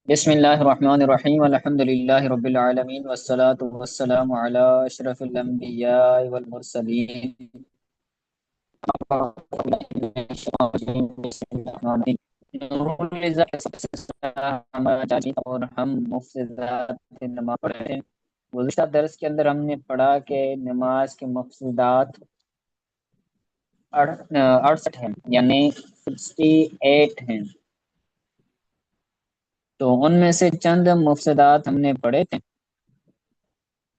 بسم اللہ الرحمن الرحیم الحمد للہ رب العالمین والصلاة والسلام علی اشرف الانبیاء والمرسلین اور ہم مفسدات نماز پڑھتے ہیں۔ گزشتہ درس کے اندر ہم نے پڑھا کہ نماز کے مفسدات 68 ہیں، یعنی 68 ہیں۔ تو ان میں سے چند مفسدات ہم نے پڑھے تھے،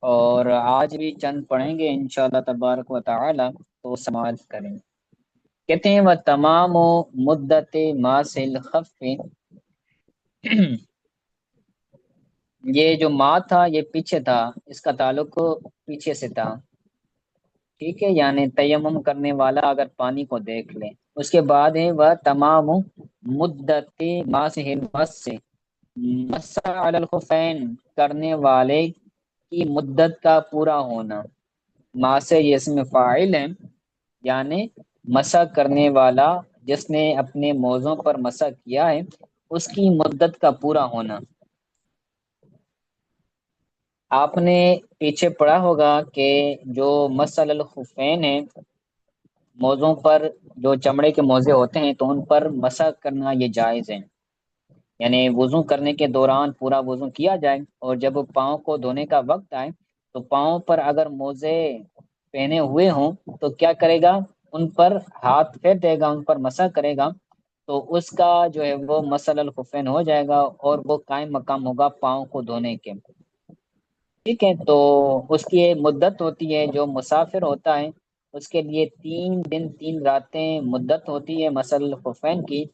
اور آج بھی چند پڑھیں گے انشاءاللہ تبارک و تعالی، تو سماعت کریں۔ کہتے ہیں وہ تمام مدت ماسل خف، یہ جو ما تھا یہ پیچھے تھا، اس کا تعلق پیچھے سے تھا، ٹھیک ہے، یعنی تیمم کرنے والا اگر پانی کو دیکھ لے۔ اس کے بعد ہے وہ تمام مدت ماسل مس، مسح علی الخفین کرنے والے کی مدت کا پورا ہونا۔ ما سے یہ اسم فاعل ہے، یعنی مسح کرنے والا جس نے اپنے موضوع پر مسح کیا ہے اس کی مدت کا پورا ہونا۔ آپ نے پیچھے پڑھا ہوگا کہ جو مسح الخفین ہے، موضوع پر جو چمڑے کے موزے ہوتے ہیں تو ان پر مسح کرنا یہ جائز ہے، یعنی وضو کرنے کے دوران پورا وضو کیا جائے اور جب پاؤں کو دھونے کا وقت آئے تو پاؤں پر اگر موزے پہنے ہوئے ہوں تو کیا کرے گا، ان پر ہاتھ پھیر دے گا، ان پر مسح کرے گا، تو اس کا جو ہے وہ مسل الخفین ہو جائے گا اور وہ قائم مقام ہوگا پاؤں کو دھونے کے، ٹھیک ہے۔ تو اس کی ایک مدت ہوتی ہے، جو مسافر ہوتا ہے اس کے لیے 3 دن 3 راتیں مدت ہوتی ہے مسل الخفین کی،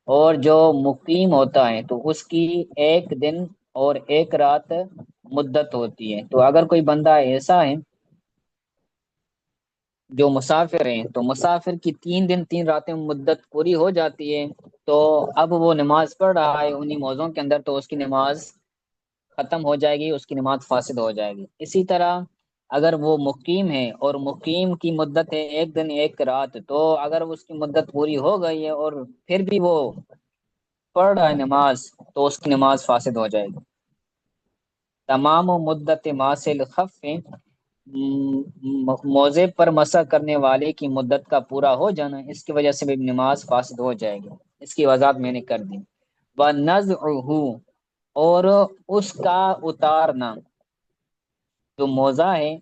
اور جو مقیم ہوتا ہے تو اس کی 1 دن اور 1 رات مدت ہوتی ہے۔ تو اگر کوئی بندہ ایسا ہے جو مسافر ہیں تو مسافر کی 3 دن 3 راتیں مدت پوری ہو جاتی ہے، تو اب وہ نماز پڑھ رہا ہے انہی موضوع کے اندر، تو اس کی نماز ختم ہو جائے گی، اس کی نماز فاسد ہو جائے گی۔ اسی طرح اگر وہ مقیم ہے اور مقیم کی مدت ہے 1 دن 1 رات، تو اگر اس کی مدت پوری ہو گئی ہے اور پھر بھی وہ پڑھ رہا ہے نماز تو اس کی نماز فاسد ہو جائے گی۔ تمام مدت ماسل خف، موضع پر مسح کرنے والے کی مدت کا پورا ہو جانا، اس کی وجہ سے بھی نماز فاسد ہو جائے گی۔ اس کی وضاحت میں نے کر دی۔ وَنَزْعُهُ، اور اس کا اتارنا، جو موزہ ہے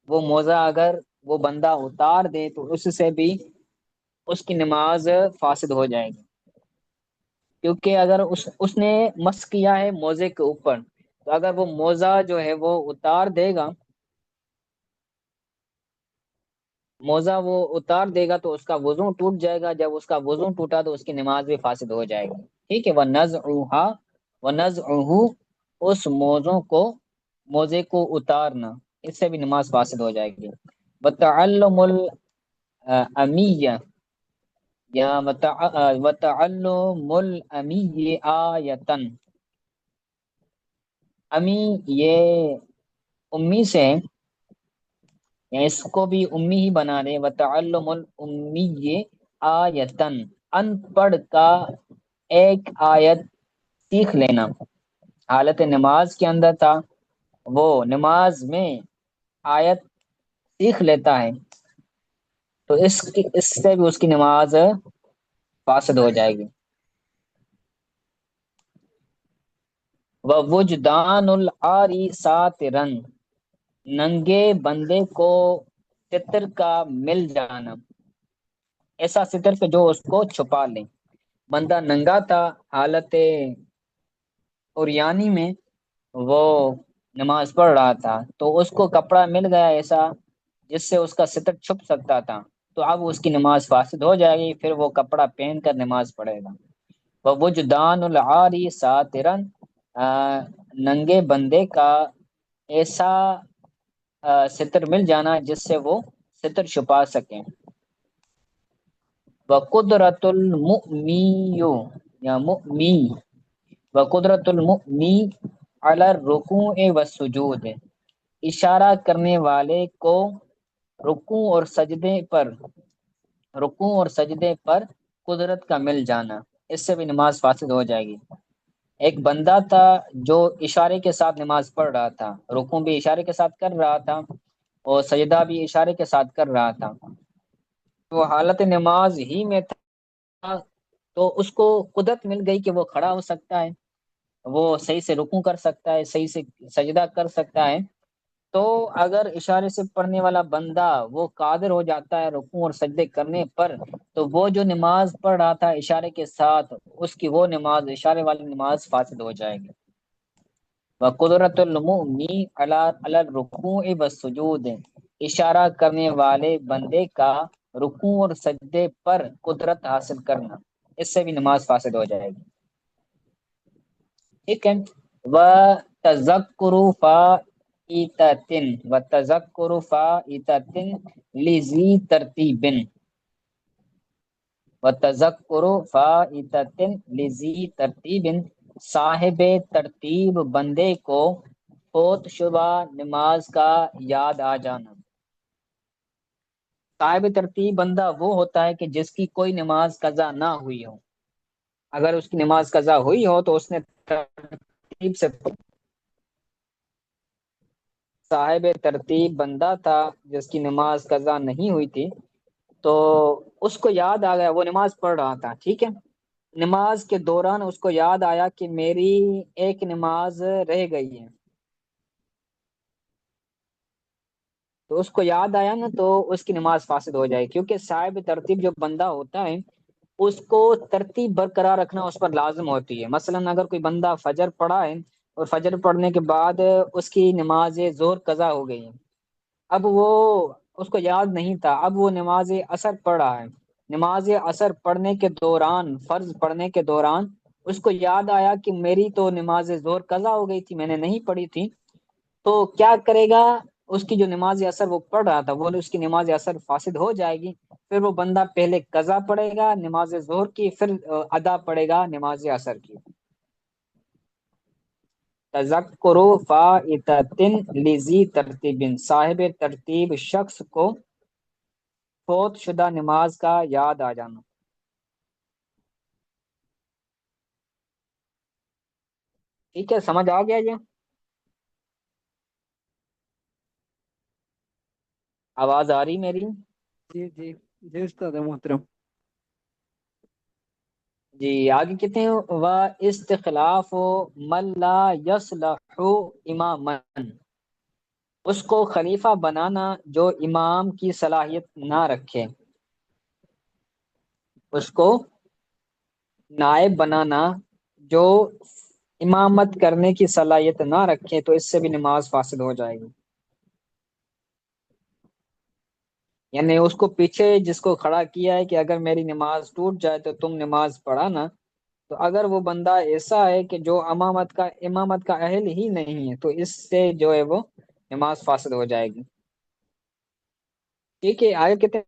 وہ موزہ اگر وہ بندہ اتار دے تو اس سے بھی اس کی نماز فاسد ہو جائے گی، کیونکہ اگر اس نے مس کیا ہے موزے کے اوپر، تو اگر وہ موزہ جو ہے وہ اتار دے گا، موزہ وہ اتار دے گا تو اس کا وضو ٹوٹ جائے گا، جب اس کا وضو ٹوٹا تو اس کی نماز بھی فاسد ہو جائے گی، ٹھیک ہے۔ وَنَزْعُهَا، وَنَزْعُهُ، اس موزوں کو، موزے کو اتارنا، اس سے بھی نماز فاسد ہو جائے گی۔ وَتَعَلُّمُ الْأَمِيَّةِ، یا وَتَعَلُّمُ الْأَمِيِّ آیَةً، امی یہ امی سے، یا اس کو بھی امی ہی بنا دے، وَتَعَلُّمُ الْأُمِّيِّ آیَةً، ان پڑھ کا ایک آیت سیکھ لینا۔ حالت نماز کے اندر تھا، وہ نماز میں آیت سیکھ لیتا ہے تو اس سے بھی اس کی نماز فاسد ہو جائے گی۔ وَوُجْدَانُ الْعَارِ سَاتِرًا، ننگے بندے کو ستر کا مل جانا، ایسا ستر کہ جو اس کو چھپا لے۔ بندہ ننگا تھا حالت عریانی میں، وہ نماز پڑھ رہا تھا تو اس کو کپڑا مل گیا ایسا جس سے اس کا ستر چھپ سکتا تھا، تو اب اس کی نماز فاسد ہو جائے گی، پھر وہ کپڑا پہن کر نماز پڑھے گا۔ وَوُجْدَانُ الْعَارِ سَاتِرًا، ننگے بندے کا ایسا ستر مل جانا جس سے وہ ستر چھپا سکیں۔ وَقُدْرَةُ الْمُؤْمِيُّ، یا مؤمی، وَقُدْرَةُ الْمُؤْمِي عَلَى الرُّكُوعِ وَالسُّجُودِ، اشارہ کرنے والے کو رکوع اور سجدے پر قدرت کا مل جانا، اس سے بھی نماز فاسد ہو جائے گی۔ ایک بندہ تھا جو اشارے کے ساتھ نماز پڑھ رہا تھا، رکوع بھی اشارے کے ساتھ کر رہا تھا اور سجدہ بھی اشارے کے ساتھ کر رہا تھا، تو حالت نماز ہی میں تھا، تو اس کو قدرت مل گئی کہ وہ کھڑا ہو سکتا ہے، وہ صحیح سے رکوع کر سکتا ہے، صحیح سے سجدہ کر سکتا ہے۔ تو اگر اشارے سے پڑھنے والا بندہ وہ قادر ہو جاتا ہے رکوع اور سجدے کرنے پر، تو وہ جو نماز پڑھ رہا تھا اشارے کے ساتھ، اس کی وہ نماز، اشارے والی نماز فاسد ہو جائے گی۔ وقدرت المؤمن علی الرکوع والسجود، اشارہ کرنے والے بندے کا رکوع اور سجدے پر قدرت حاصل کرنا، اس سے بھی نماز فاسد ہو جائے گی، ٹھیک ہے۔ و تذکر فائتۃ، و تذکر فائتۃ لذی ترتیب، و تذکر فائتۃ لذی ترتیب، صاحب ترتیب بندے کو فوت شدہ نماز کا یاد آ جانا۔ صاحب ترتیب بندہ وہ ہوتا ہے کہ جس کی کوئی نماز قضا نہ ہوئی ہو، اگر اس کی نماز قضا ہوئی ہو تو اس نے ترتیب سے، صاحب ترتیب بندہ تھا جس کی نماز قضا نہیں ہوئی تھی، تو اس کو یاد آ گیا، وہ نماز پڑھ رہا تھا، ٹھیک ہے، نماز کے دوران اس کو یاد آیا کہ میری ایک نماز رہ گئی ہے، تو اس کو یاد آیا نا، تو اس کی نماز فاسد ہو جائے، کیونکہ صاحب ترتیب جو بندہ ہوتا ہے اس کو ترتیب برقرار رکھنا اس پر لازم ہوتی ہے۔ مثلا اگر کوئی بندہ فجر پڑھا ہے اور فجر پڑھنے کے بعد اس کی نماز ظہر قضا ہو گئی ہے، اب وہ، اس کو یاد نہیں تھا، اب وہ نماز عصر پڑھ رہا ہے، نماز عصر پڑھنے کے دوران، فرض پڑھنے کے دوران اس کو یاد آیا کہ میری تو نماز ظہر قضا ہو گئی تھی، میں نے نہیں پڑھی تھی، تو کیا کرے گا؟ اس کی جو نماز اثر وہ پڑھ رہا تھا، وہ اس کی نماز اثر فاسد ہو جائے گی، پھر وہ بندہ پہلے قضا پڑھے گا نماز ظہر کی، پھر ادا پڑھے گا نماز اثر کی۔ تذکر فائتۃ لذی ترتیب، صاحب ترتیب شخص کو فوت شدہ نماز کا یاد آ جانا۔ ٹھیک ہے، سمجھ آ گیا یہ؟ آواز آ رہی میری؟ جی جی جی استاد محترم۔ جی آگے کہتے ہیں، و استخلاف من لا یصلح اماما، اس کو خلیفہ بنانا جو امام کی صلاحیت نہ رکھے، اس کو نائب بنانا جو امامت کرنے کی صلاحیت نہ رکھے، تو اس سے بھی نماز فاسد ہو جائے گی۔ یعنی اس کو پیچھے جس کو کھڑا کیا ہے کہ اگر میری نماز ٹوٹ جائے تو تم نماز پڑھانا، تو اگر وہ بندہ ایسا ہے کہ جو امامت کا اہل ہی نہیں ہے، تو اس سے جو ہے وہ نماز فاسد ہو جائے گی، ٹھیک ہے۔ آگے کہتے ہیں،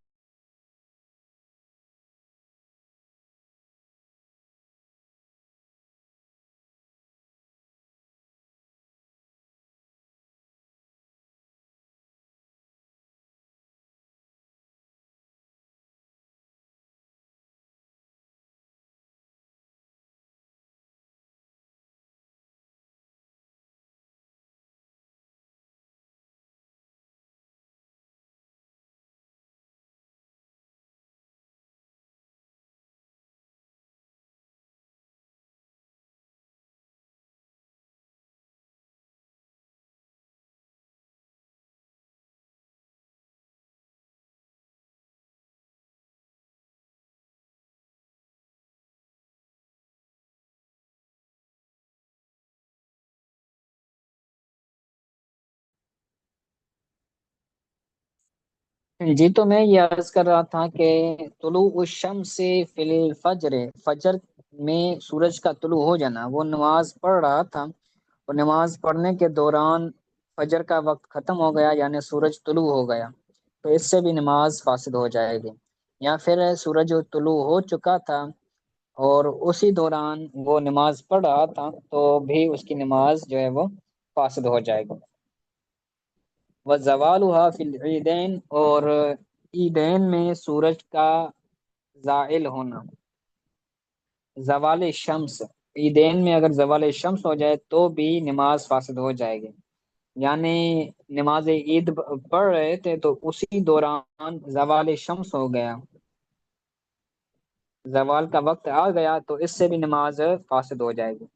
جی تو میں یہ عرض کر رہا تھا کہ طلوع الشمس فی الفجر، فجر میں سورج کا طلوع ہو جانا، وہ نماز پڑھ رہا تھا اور نماز پڑھنے کے دوران فجر کا وقت ختم ہو گیا، یعنی سورج طلوع ہو گیا، تو اس سے بھی نماز فاسد ہو جائے گی۔ یا پھر سورج طلوع ہو چکا تھا اور اسی دوران وہ نماز پڑھ رہا تھا، تو بھی اس کی نماز جو ہے وہ فاسد ہو جائے گی۔ وزوالها فی العیدین، اور عیدین میں سورج کا زائل ہونا، زوال شمس، عیدین میں اگر زوال شمس ہو جائے تو بھی نماز فاسد ہو جائے گی، یعنی نماز عید پڑھ رہے تھے تو اسی دوران زوال شمس ہو گیا، زوال کا وقت آ گیا تو اس سے بھی نماز فاسد ہو جائے گی۔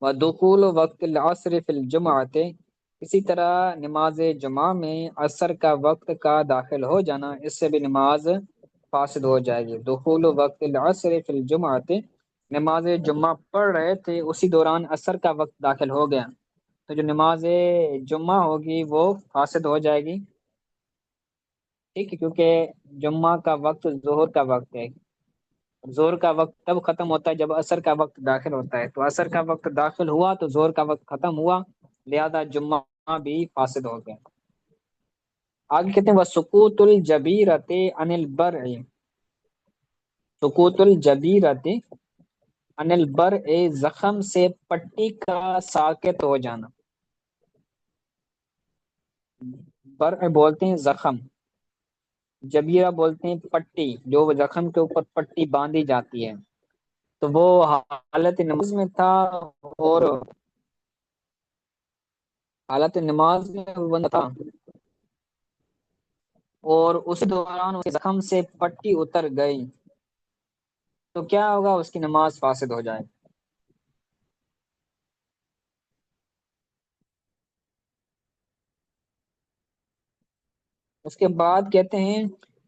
ودخول وقت العصر فی الجمعۃ، اسی طرح نماز جمعہ میں عصر کا وقت کا داخل ہو جانا، اس سے بھی نماز فاسد ہو جائے گی۔ دخول وقت العصر فی الجمعۃ، نماز جمعہ پڑھ رہے تھے اسی دوران عصر کا وقت داخل ہو گیا تو جو نماز جمعہ ہوگی وہ فاسد ہو جائے گی، ٹھیک ہے، کیونکہ جمعہ کا وقت ظہر کا وقت ہے، زور کا وقت تب ختم ہوتا ہے جب عصر کا وقت داخل ہوتا ہے، تو عصر کا وقت داخل ہوا تو زور کا وقت ختم ہوا، لہذا جمعہ بھی فاسد ہو گیا۔ آگے کہتے ہیں وہ سکوت الجبیرت عن البرع، سکوت الجبیرت عن البرع، زخم سے پٹی کا ساکت ہو جانا، برع بولتے ہیں زخم، جبیرہ بولتے ہیں پٹی، جو زخم کے اوپر پٹی باندھی جاتی ہے، تو وہ حالت نماز میں تھا، اور حالت نماز میں وہ بندہ تھا اور اس دوران اس کے زخم سے پٹی اتر گئی تو کیا ہوگا؟ اس کی نماز فاسد ہو جائے۔ اس کے بعد کہتے ہیں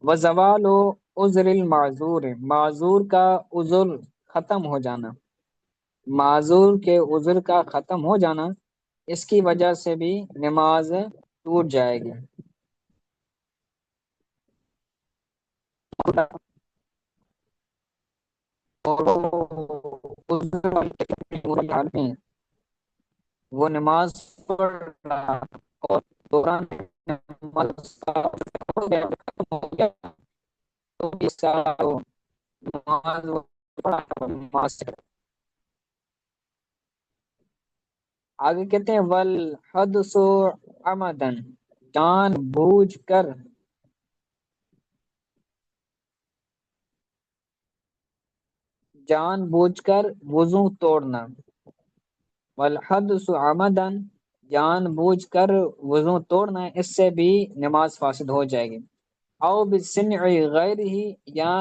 وزوال و عذر المعذور، معذور کا عذر ختم ہو جانا، معذور کے عذر کا ختم ہو جانا، اس کی وجہ سے بھی نماز ٹوٹ جائے گی۔ اور وہ عذر والی حالت میں وہ نماز پڑھ رہا اور دوران نماز کا ہو گیا، ختم ہو گیا، تو اس کا نماز وہ پڑھا نماز سے۔ آگے کہتے ہیں والحدث عمدن، جان بوجھ کر، جان بوجھ کر وضو توڑنا، والحدث عمدن، جان بوجھ کر وضو توڑنا، اس سے بھی نماز فاسد ہو جائے گی۔ او بسمع غیر ہی، یا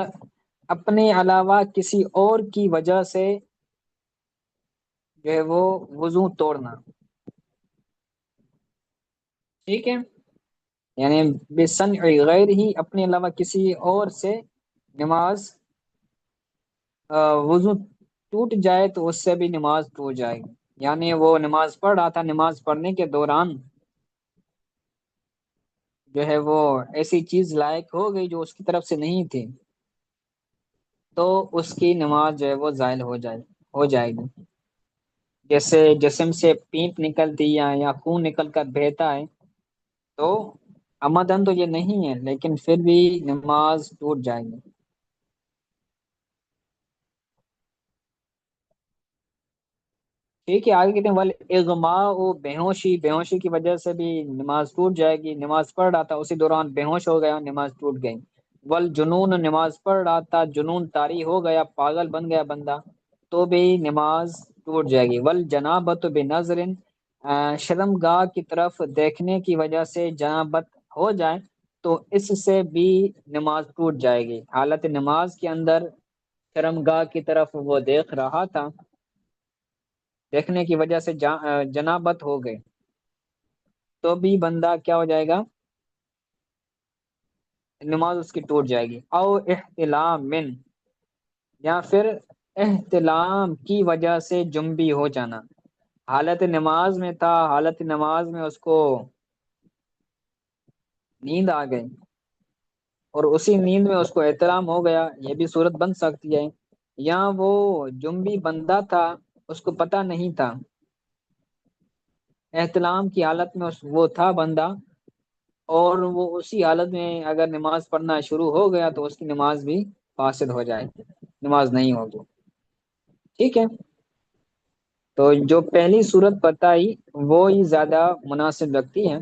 اپنے علاوہ کسی اور کی وجہ سے جو ہے وہ وضو توڑنا، ٹھیک ہے، یعنی بسمع غیر ہی، اپنے علاوہ کسی اور سے نماز وضو ٹوٹ جائے تو اس سے بھی نماز ٹوٹ جائے گی، یعنی وہ نماز پڑھ رہا تھا، نماز پڑھنے کے دوران جو ہے وہ ایسی چیز لائق ہو گئی جو اس کی طرف سے نہیں تھی تو اس کی نماز جو ہے وہ زائل ہو جائے گی، جیسے جسم سے پیپ نکلتی یا خون نکل کر بہتا ہے تو عمدن تو یہ نہیں ہے لیکن پھر بھی نماز ٹوٹ جائے گی۔ ٹھیک ہے، آگے کہتے ہیں والاغماء، بے ہوشی، بے ہوشی کی وجہ سے بھی نماز ٹوٹ جائے گی، نماز پڑھ رہا تھا اسی دوران بے ہوش ہو گیا، نماز ٹوٹ گئی۔ والجنون، نماز پڑھ رہا تھا جنون طاری ہو گیا، پاگل بن گیا بندہ تو بھی نماز ٹوٹ جائے گی۔ والجنابۃ بنظر، شرمگاہ کی طرف دیکھنے کی وجہ سے جنابت ہو جائے تو اس سے بھی نماز ٹوٹ جائے گی، حالت نماز کے اندر شرمگاہ کی طرف وہ دیکھ رہا تھا، دیکھنے کی وجہ سے جنابت ہو گئے تو بھی بندہ کیا ہو جائے گا؟ نماز اس کی ٹوٹ جائے گی۔ او احتلام من، یا پھر احتلام کی وجہ سے جنبی ہو جانا، حالت نماز میں تھا، حالت نماز میں اس کو نیند آ گئی اور اسی نیند میں اس کو احتلام ہو گیا، یہ بھی صورت بن سکتی ہے، یا وہ جنبی بندہ تھا، اس کو پتہ نہیں تھا، احتلام کی حالت میں وہ تھا بندہ اور وہ اسی حالت میں اگر نماز پڑھنا شروع ہو گیا تو اس کی نماز بھی فاسد ہو جائے گی، نماز نہیں ہوگی، ٹھیک ہے۔ تو جو پہلی صورت بتائی وہ ہی زیادہ مناسب لگتی ہے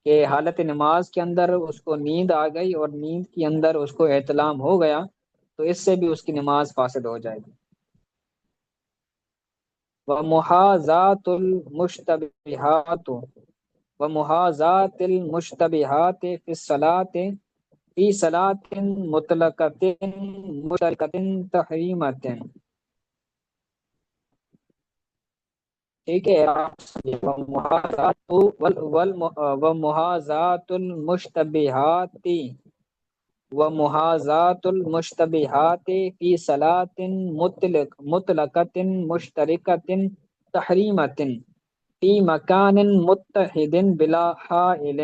کہ حالت نماز کے اندر اس کو نیند آ گئی اور نیند کے اندر اس کو احتلام ہو گیا تو اس سے بھی اس کی نماز فاسد ہو جائے گی۔ ومحاذات المشتبہات ومحاذات المشتبہات فی الصلاۃ فی صلاۃ مطلقۃ مشترکۃ تحریمۃ۔ ٹھیک ہے آپ سمجھے، ومحاذات المشتبہات ومحاذات المشتبہات فی صلاۃ مطلقۃ مشترکۃ تحریمۃ فی مکان متحد بلا حائل۔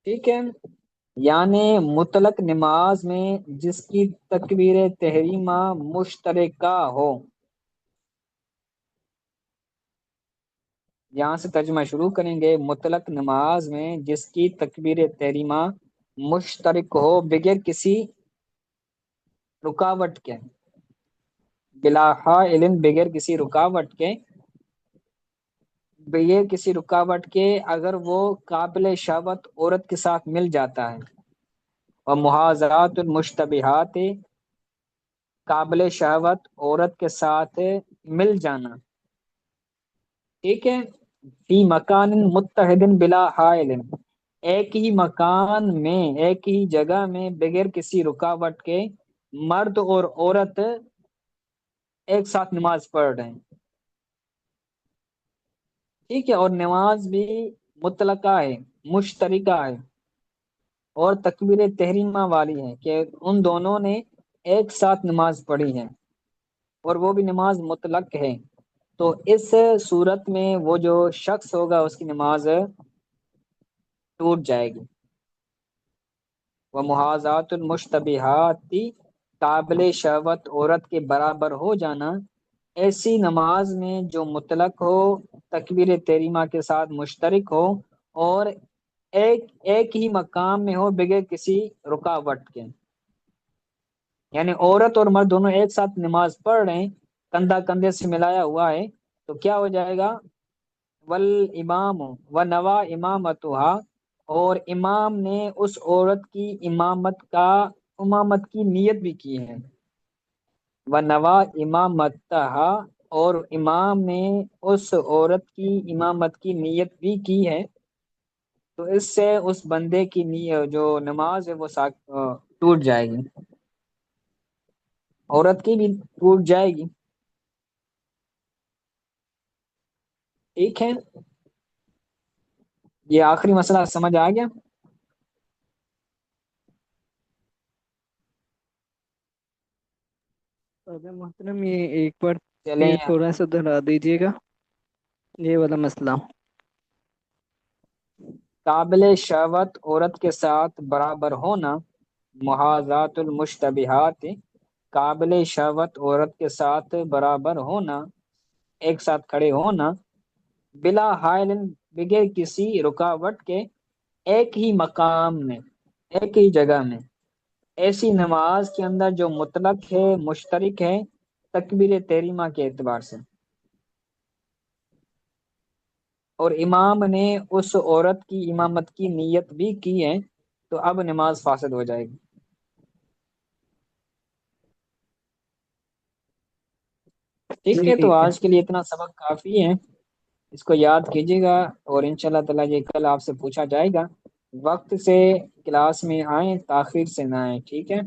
ٹھیک ہے، یعنی مطلق نماز میں جس کی تکبیر تحریمہ مشترکہ ہو، یہاں سے ترجمہ شروع کریں گے۔ مطلق نماز میں جس کی تکبیر تحریمہ مشترک ہو بغیر کسی رکاوٹ کے، بلا حائل بغیر کسی رکاوٹ کے، بغیر کسی رکاوٹ کے اگر وہ قابل شہوت عورت کے ساتھ مل جاتا ہے۔ اور محاذرات المشتبہات، قابل شہوت عورت کے ساتھ مل جانا، ٹھیک ہے، فی مکان متحد بلا حائل، ایک ہی مکان میں، ایک ہی جگہ میں بغیر کسی رکاوٹ کے مرد اور عورت ایک ساتھ نماز پڑھ رہے ہیں، ٹھیک ہے، اور نماز بھی مطلقہ ہے، مشترکہ ہے، اور تکبیر تحریمہ والی ہے کہ ان دونوں نے ایک ساتھ نماز پڑھی ہے، اور وہ بھی نماز مطلق ہے۔ تو اس صورت میں وہ جو شخص ہوگا اس کی نماز ٹوٹ جائے گی۔ وہ محاذات المشتبہات، قابل شہوت عورت کے برابر ہو جانا ایسی نماز میں جو مطلق ہو، تکبیر تحریمہ کے ساتھ مشترک ہو، اور ایک ہی مقام میں ہو بغیر کسی رکاوٹ کے، یعنی عورت اور مرد دونوں ایک ساتھ نماز پڑھ رہے ہیں، کندھا کندھے سے ملایا ہوا ہے، تو کیا ہو جائے گا؟ والامام ونوا امامتھا، اور امام نے اس عورت کی امامت کی نیت بھی کی ہے، ونوا امامتھا، اور امام نے اس عورت کی امامت کی نیت بھی کی ہے، تو اس سے اس بندے کی جو نماز ہے وہ ٹوٹ جائے گی، عورت کی بھی ٹوٹ جائے گی۔ ٹھیک ہے، یہ آخری مسئلہ سمجھ آ گیا؟ اگر محترم یہ ایک بار چلیں، پھر تھوڑا سا دہرا دیجیے گا یہ والا مسئلہ۔ قابل شہوت عورت کے ساتھ برابر ہونا، محاذات المشتبہات، قابل شہوت عورت کے ساتھ برابر ہونا، ایک ساتھ کھڑے ہونا، بلا حائل بغیر کسی رکاوٹ کے، ایک ہی مقام میں، ایک ہی جگہ میں، ایسی نماز کے اندر جو مطلق ہے، مشترک ہے تکبیر تحریمہ کے اعتبار سے، اور امام نے اس عورت کی امامت کی نیت بھی کی ہے، تو اب نماز فاسد ہو جائے گی۔ ٹھیک ہے، تو ٹھیک ہے، آج کے لیے اتنا سبق کافی ہے، اس کو یاد کیجیے گا، اور انشاءاللہ تعالی یہ کل آپ سے پوچھا جائے گا۔ وقت سے کلاس میں آئیں، تاخیر سے نہ آئیں، ٹھیک ہے؟